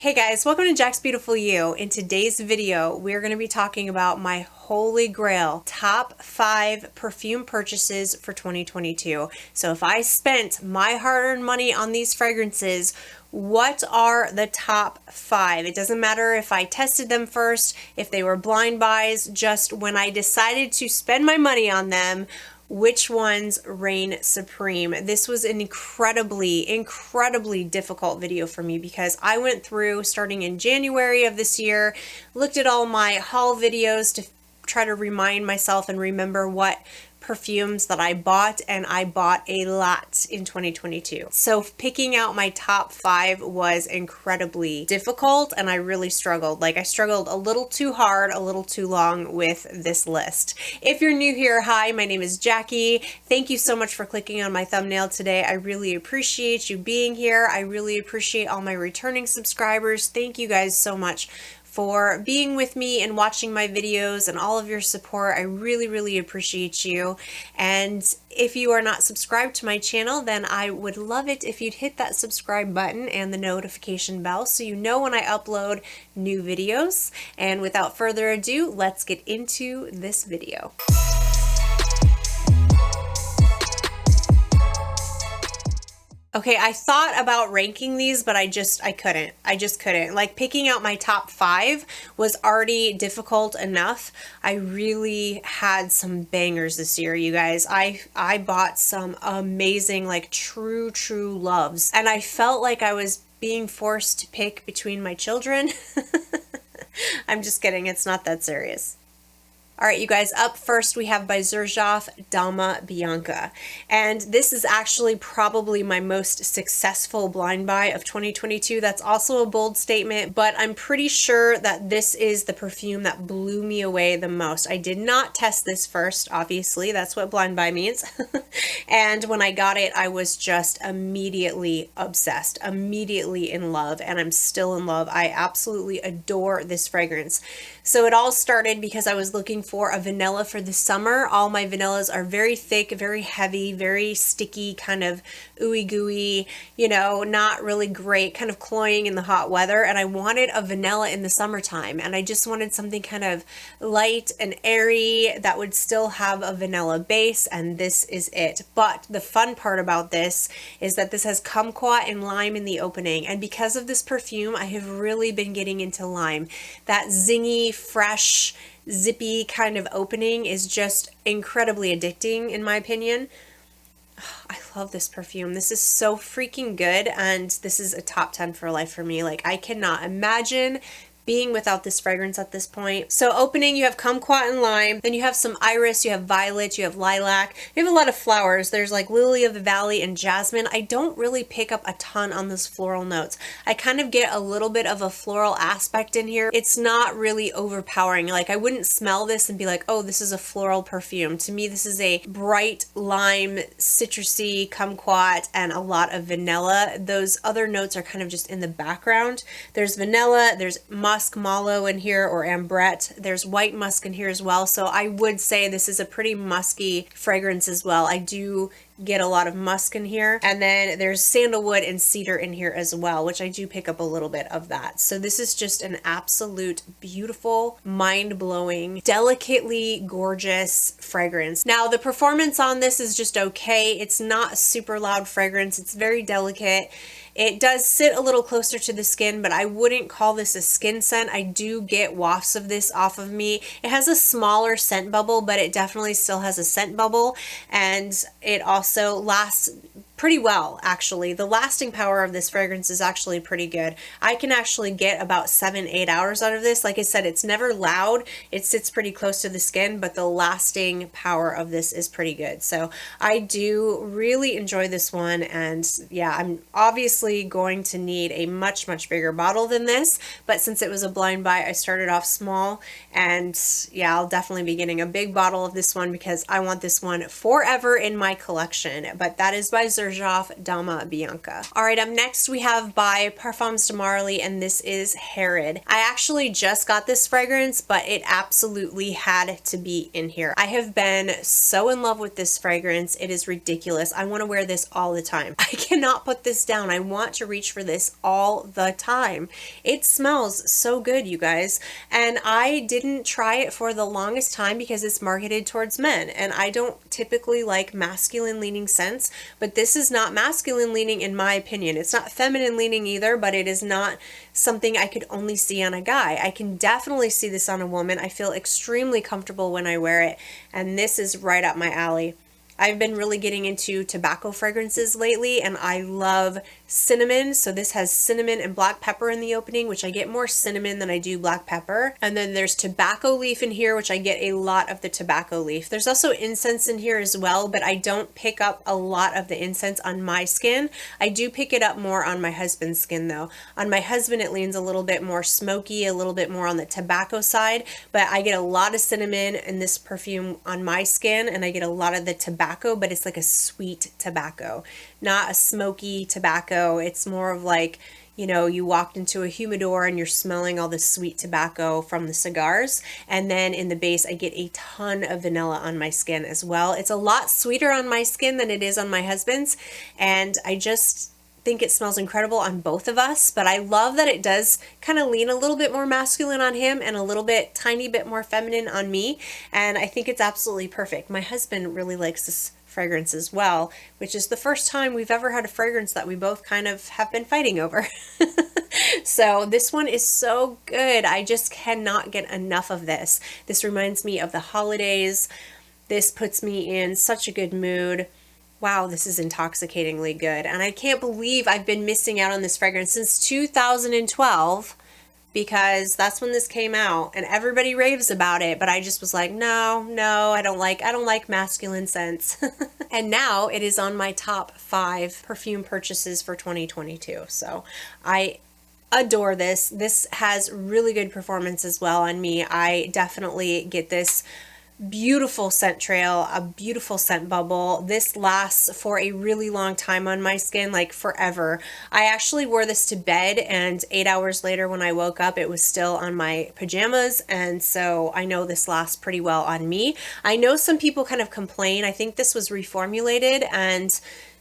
Hey guys, welcome to Jaxbeautifulyou. In today's video, we're going to be talking about my holy grail top 5 perfume purchases for 2022. So if I spent my hard-earned money on these fragrances, what are the top 5? It doesn't matter if I tested them first, if they were blind buys, just when I decided to spend my money on them, which ones reign supreme. This was an incredibly difficult video for me because I went through, starting in January of this year, looked at all my haul videos to try to remind myself and remember what perfumes that I bought, and I bought a lot in 2022. So picking out my top 5 was incredibly difficult, and I really struggled. I struggled a little too hard, a little too long with this list. If you're new here, hi, my name is Jackie. Thank you so much for clicking on my thumbnail today. I really appreciate you being here. I really appreciate all my returning subscribers. Thank you guys so much for being with me and watching my videos and all of your support. I really appreciate you. And if you are not subscribed to my channel, then I would love it if you'd hit that subscribe button and the notification bell so you know when I upload new videos. And without further ado, let's get into this video. Okay, I thought about ranking these, but I just couldn't. Like, picking out my top 5 was already difficult enough. I really had some bangers this year, you guys. I bought some amazing, like, true loves. And I felt like I was being forced to pick between my children. I'm just kidding. It's not that serious. All right, you guys, up first we have by Xerjoff, Dama, Bianca. And this is actually probably my most successful blind buy of 2022. That's also a bold statement, but I'm pretty sure that this is the perfume that blew me away the most. I did not test this first, obviously. That's what blind buy means. And when I got it, I was just immediately obsessed, immediately in love, and I'm still in love. I absolutely adore this fragrance. So it all started because I was looking for a vanilla for the summer. All my vanillas are very thick, very heavy, very sticky, kind of ooey gooey, you know, not really great, kind of cloying in the hot weather. And I wanted a vanilla in the summertime. And I just wanted something kind of light and airy that would still have a vanilla base. And this is it. But the fun part about this is that this has kumquat and lime in the opening. And because of this perfume, I have really been getting into lime. That zingy, fresh, zippy kind of opening is just incredibly addicting, in my opinion. I love this perfume. This is so freaking good, and this is a top 10 for life for me. Like, I cannot imagine being without this fragrance at this point. So opening, you have kumquat and lime, then you have some iris, you have violet, you have lilac, you have a lot of flowers. There's like lily of the valley and jasmine. I don't really pick up a ton on those floral notes. I kind of get a little bit of a floral aspect in here. It's not really overpowering. Like, I wouldn't smell this and be like, oh, this is a floral perfume. To me, this is a bright lime, citrusy, kumquat, and a lot of vanilla. Those other notes are kind of just in the background. There's vanilla, there's musk mallow in here, or ambrette. There's white musk in here as well. So I would say this is a pretty musky fragrance as well. I do get a lot of musk in here. And then there's sandalwood and cedar in here as well, which I do pick up a little bit of that. So this is just an absolute beautiful, mind-blowing, delicately gorgeous fragrance. Now, the performance on this is just okay. It's not a super loud fragrance. It's very delicate. It does sit a little closer to the skin, but I wouldn't call this a skin scent. I do get wafts of this off of me. It has a smaller scent bubble, but it definitely still has a scent bubble, and it also lasts pretty well, actually. The lasting power of this fragrance is actually pretty good. I can actually get about 7-8 hours out of this. Like I said, it's never loud. It sits pretty close to the skin, but the lasting power of this is pretty good. So I do really enjoy this one, and yeah, I'm obviously going to need a much bigger bottle than this, but since it was a blind buy, I started off small, and yeah, I'll definitely be getting a big bottle of this one because I want this one forever in my collection. But that is by Xerjoff. Xerjoff Dama Bianca. All right, up next we have by Parfums de Marly, and this is Herod. I actually just got this fragrance, but it absolutely had to be in here. I have been so in love with this fragrance. It is ridiculous. I want to wear this all the time. I cannot put this down. I want to reach for this all the time. It smells so good, you guys. And I didn't try it for the longest time because it's marketed towards men, and I don't typically like masculine leaning scents, but this is not masculine leaning in my opinion. It's not feminine leaning either, but it is not something I could only see on a guy. I can definitely see this on a woman. I feel extremely comfortable when I wear it, and this is right up my alley. I've been really getting into tobacco fragrances lately, and I love cinnamon. So this has cinnamon and black pepper in the opening, which I get more cinnamon than I do black pepper. And then there's tobacco leaf in here, which I get a lot of the tobacco leaf. There's also incense in here as well, but I don't pick up a lot of the incense on my skin. I do pick it up more on my husband's skin though. On my husband, it leans a little bit more smoky, a little bit more on the tobacco side, but I get a lot of cinnamon in this perfume on my skin, and I get a lot of the tobacco, but it's like a sweet tobacco, not a smoky tobacco. It's more of like, you know, you walked into a humidor and you're smelling all the sweet tobacco from the cigars. And then in the base, I get a ton of vanilla on my skin as well. It's a lot sweeter on my skin than it is on my husband's, and I just think it smells incredible on both of us. But I love that it does kind of lean a little bit more masculine on him and a little bit, tiny bit more feminine on me, and I think it's absolutely perfect. My husband really likes this fragrance as well, which is the first time we've ever had a fragrance that we both kind of have been fighting over. So this one is so good. I just cannot get enough of this. This reminds me of the holidays. This puts me in such a good mood. Wow, this is intoxicatingly good. And I can't believe I've been missing out on this fragrance since 2012. Because that's when this came out and everybody raves about it, but I just was like, no, I don't like masculine scents. And now it is on my top 5 perfume purchases for 2022. So I adore this. This has really good performance as well on me. I definitely get this beautiful scent trail, a beautiful scent bubble. This lasts for a really long time on my skin, like forever. I actually wore this to bed, and 8 hours later when I woke up, it was still on my pajamas, and so I know this lasts pretty well on me. I know some people kind of complain. I think this was reformulated, and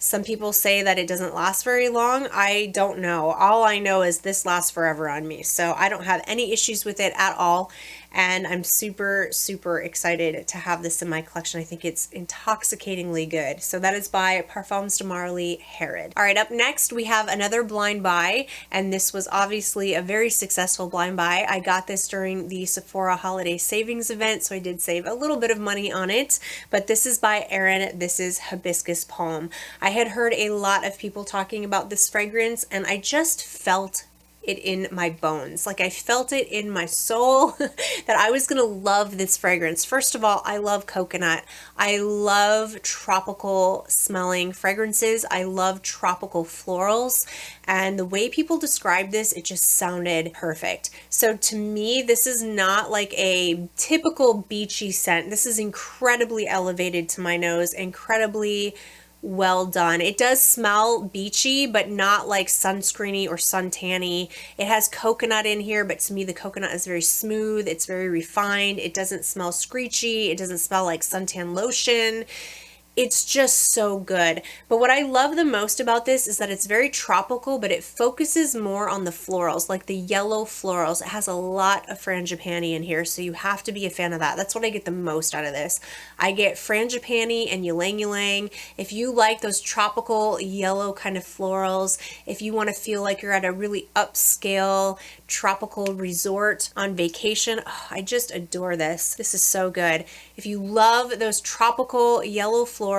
some people say that it doesn't last very long. I don't know. All I know is this lasts forever on me, so I don't have any issues with it at all. And I'm super, super excited to have this in my collection. I think it's intoxicatingly good. So that is by Parfums de Marly, Herod. All right, up next we have another blind buy, and this was obviously a very successful blind buy. I got this during the Sephora holiday savings event, so I did save a little bit of money on it. But this is by AERIN. This is Hibiscus Palm. I had heard a lot of people talking about this fragrance, and I just felt it in my bones. Like I felt it in my soul that I was gonna love this fragrance. First of all, I love coconut. I love tropical smelling fragrances. I love tropical florals. And the way people describe this, it just sounded perfect. So to me, this is not like a typical beachy scent. This is incredibly elevated to my nose, incredibly well done. It does smell beachy, but not like sunscreeny or suntanny. It has coconut in here, but to me the coconut is very smooth. It's very refined. It doesn't smell screechy. It doesn't smell like suntan lotion. It's just so good. But what I love the most about this is that it's very tropical, but it focuses more on the florals, like the yellow florals. It has a lot of frangipani in here, so you have to be a fan of that. That's what I get the most out of this. I get frangipani and ylang ylang. If you like those tropical yellow kind of florals, if you want to feel like you're at a really upscale tropical resort on vacation, oh, I just adore this. This is so good. If you love those tropical yellow florals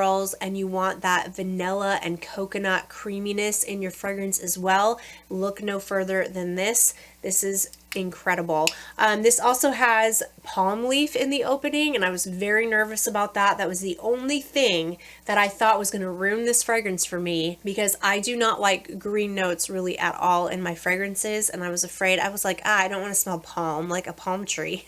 and you want that vanilla and coconut creaminess in your fragrance as well, look no further than this. This is incredible. This also has palm leaf in the opening, and I was very nervous about that. That was the only thing that I thought was going to ruin this fragrance for me, because I do not like green notes really at all in my fragrances, and I was afraid. I was like, I don't want to smell palm, like a palm tree.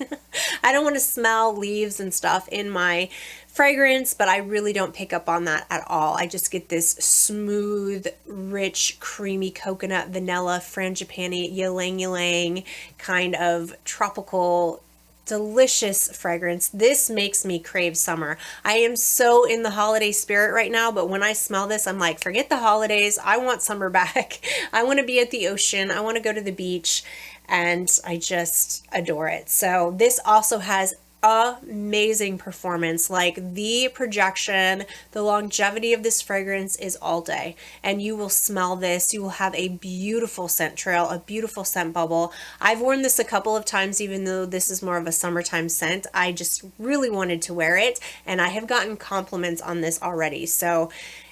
I don't want to smell leaves and stuff in my fragrance, but I really don't pick up on that at all. I just get this smooth, rich, creamy coconut, vanilla, frangipani, ylang ylang kind of tropical, delicious fragrance. This makes me crave summer. I am so in the holiday spirit right now, but when I smell this, I'm like, forget the holidays. I want summer back. I want to be at the ocean. I want to go to the beach, and I just adore it. So this also has amazing performance. Like, the projection, the longevity of this fragrance is all day, and you will smell this. You will have a beautiful scent trail, a beautiful scent bubble. I've worn this a couple of times, even though this is more of a summertime scent. I just really wanted to wear it, and I have gotten compliments on this already. So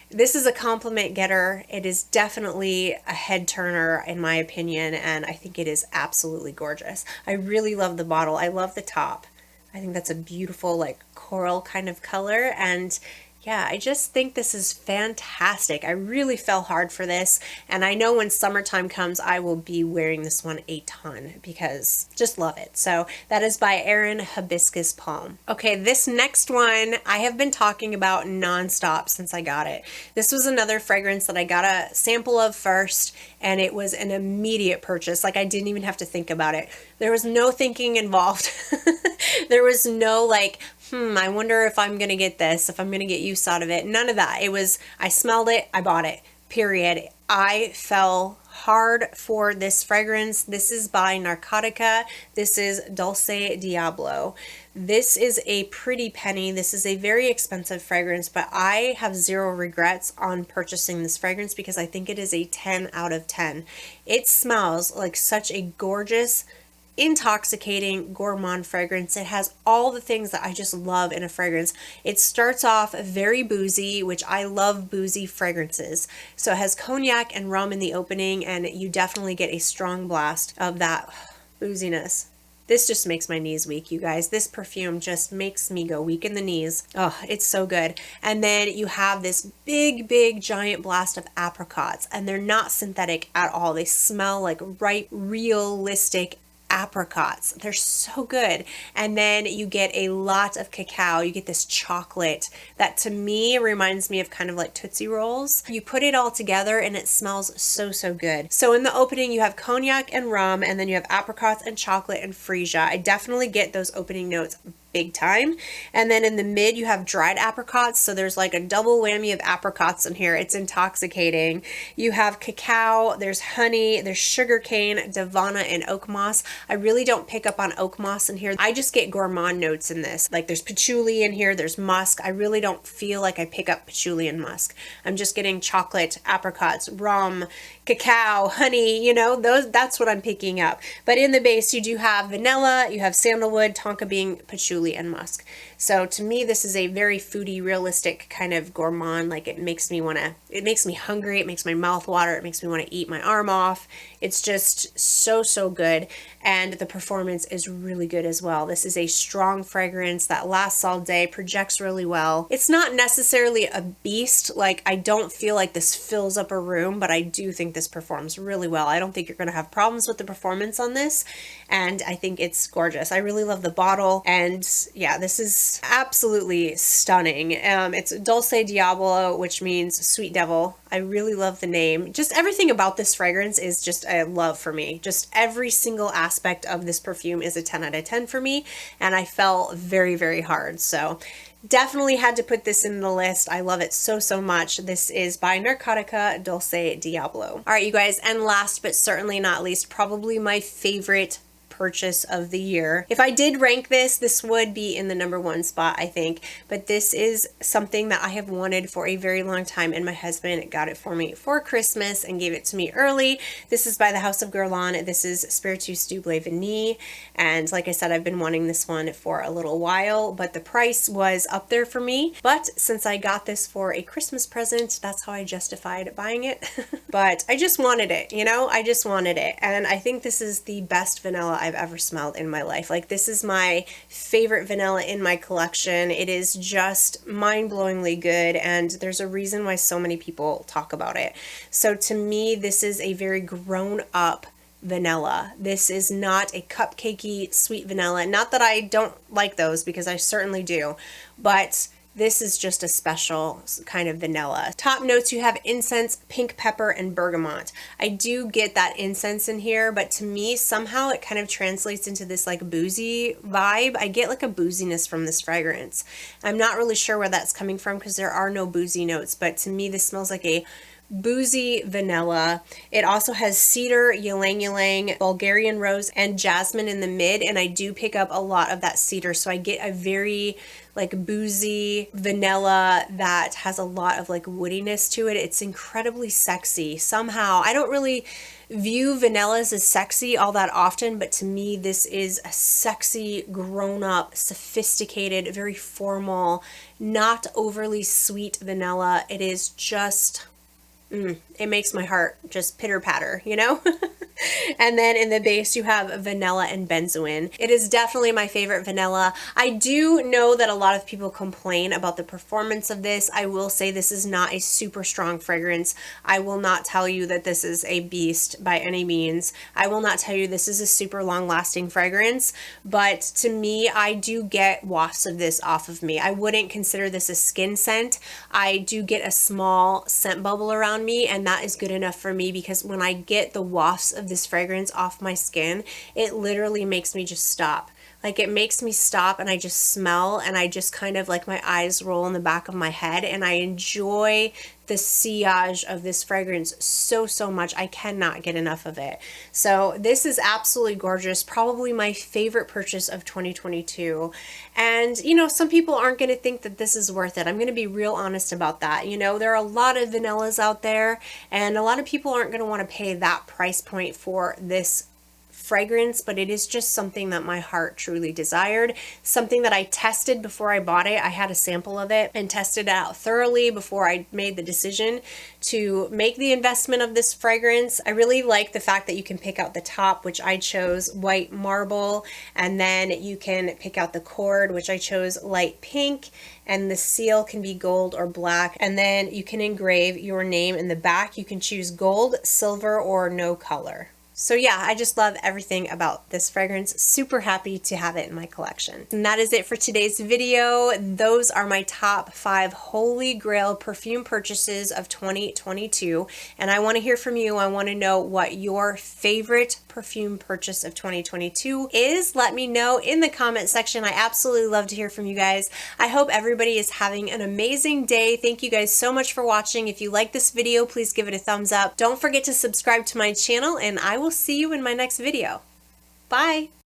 this is a compliment getter. It is definitely a head turner in my opinion, and I think it is absolutely gorgeous. I really love the bottle. I love the top. I think that's a beautiful, like, coral kind of color, and yeah, I just think this is fantastic. I really fell hard for this, and I know when summertime comes, I will be wearing this one a ton because just love it. So that is by AERIN Hibiscus Palm. Okay, this next one I have been talking about nonstop since I got it. This was another fragrance that I got a sample of first, and it was an immediate purchase. Like, I didn't even have to think about it. There was no thinking involved. There was no like, I wonder if I'm gonna get this, if I'm gonna get use out of it. None of that. It was, I smelled it, I bought it, period. I fell hard for this fragrance. This is by Narcotica. This is Dolce Diablo. This is a pretty penny. This is a very expensive fragrance, but I have zero regrets on purchasing this fragrance because I think it is a 10 out of 10. It smells like such a gorgeous, intoxicating gourmand fragrance. It has all the things that I just love in a fragrance. It starts off very boozy, which I love boozy fragrances. So it has cognac and rum in the opening, and you definitely get a strong blast of that booziness. This just makes my knees weak, you guys. This perfume just makes me go weak in the knees. Oh, it's so good. And then you have this big, big, giant blast of apricots, and they're not synthetic at all. They smell like ripe, realistic apricots. They're so good. And then you get a lot of cacao. You get this chocolate that to me reminds me of kind of like Tootsie Rolls. You put it all together and it smells so, so good. So in the opening you have cognac and rum, and then you have apricots and chocolate and freesia. I definitely get those opening notes big time. And then in the mid you have dried apricots, so there's like a double whammy of apricots in here. It's intoxicating. You have cacao, there's honey, there's sugarcane, davana, and oak moss. I really don't pick up on oak moss in here. I just get gourmand notes in this. Like, there's patchouli in here, there's musk. I really don't feel like I pick up patchouli and musk. I'm just getting chocolate, apricots, rum, cacao, honey, you know, that's what I'm picking up. But in the base you do have vanilla, you have sandalwood, tonka bean, patchouli, and musk. So to me this is a very foodie, realistic kind of gourmand. Like, it makes me hungry, it makes my mouth water, it makes me want to eat my arm off. It's just so, so good, and the performance is really good as well. This is a strong fragrance that lasts all day, projects really well. It's not necessarily a beast. Like, I don't feel like this fills up a room, but I do think this performs really well. I don't think you're going to have problems with the performance on this, and I think it's gorgeous. I really love the bottle, and yeah, this is absolutely stunning. It's Dolce Diablo, which means sweet devil. I really love the name. Just everything about this fragrance is just a love for me. Just every single aspect of this perfume is a 10 out of 10 for me, and I fell very, very hard. So definitely had to put this in the list. I love it so, so much. This is by Narcotica, Dolce Diablo. All right, you guys, and last but certainly not least, probably my favorite purchase of the year. If I did rank this, this would be in the #1 spot, I think, but this is something that I have wanted for a very long time, and my husband got it for me for Christmas and gave it to me early. This is by the House of Guerlain. This is Spiritueuse Double Vanille, and like I said, I've been wanting this one for a little while, but the price was up there for me. But since I got this for a Christmas present, that's how I justified buying it. But I just wanted it, you know, I just wanted it, and I think this is the best vanilla I've ever smelled in my life. Like, this is my favorite vanilla in my collection. It is just mind-blowingly good, and there's a reason why so many people talk about it. So to me, this is a very grown-up vanilla. This is not a cupcakey sweet vanilla. Not that I don't like those, because I certainly do, but This is just a special kind of vanilla. Top notes, you have incense, pink pepper, and bergamot. I do get that incense in here, but to me, somehow it kind of translates into this like boozy vibe. I get like a booziness from this fragrance. I'm not really sure where that's coming from because there are no boozy notes, but to me, this smells like a boozy vanilla. It also has cedar, ylang ylang, Bulgarian rose, and jasmine in the mid, and I do pick up a lot of that cedar, so I get a very like boozy vanilla that has a lot of like woodiness to it. It's incredibly sexy. Somehow, I don't really view vanillas as sexy all that often, but to me this is a sexy, grown-up, sophisticated, very formal, not overly sweet vanilla. It is just it makes my heart just pitter-patter, you know? And then in the base you have vanilla and benzoin. It is definitely my favorite vanilla. I do know that a lot of people complain about the performance of this. I will say this is not a super strong fragrance. I will not tell you that this is a beast by any means. I will not tell you this is a super long-lasting fragrance, but to me, I do get wafts of this off of me. I wouldn't consider this a skin scent. I do get a small scent bubble around me, and that is good enough for me because when I get the wafts of this fragrance off my skin, it literally makes me just stop. Like, it makes me stop and I just smell and I just kind of like my eyes roll in the back of my head, and I enjoy the sillage of this fragrance so much. I cannot get enough of it. So this is absolutely gorgeous. Probably my favorite purchase of 2022. And you know, some people aren't going to think that this is worth it. I'm going to be real honest about that. You know, there are a lot of vanillas out there and a lot of people aren't going to want to pay that price point for this fragrance, but it is just something that my heart truly desired, something that I tested before I bought it. I had a sample of it and tested it out thoroughly before I made the decision to make the investment of this fragrance. I really like the fact that you can pick out the top, which I chose white marble, and then you can pick out the cord, which I chose light pink, and the seal can be gold or black, and then you can engrave your name in the back. You can choose gold, silver, or no color. So yeah, I just love everything about this fragrance. Super happy to have it in my collection. And that is it for today's video. Those are my top 5 holy grail perfume purchases of 2022. And I want to hear from you. I want to know what your favorite perfume purchase of 2022 is. Let me know in the comment section. I absolutely love to hear from you guys. I hope everybody is having an amazing day. Thank you guys so much for watching. If you like this video, please give it a thumbs up. Don't forget to subscribe to my channel, and I will see you in my next video. Bye!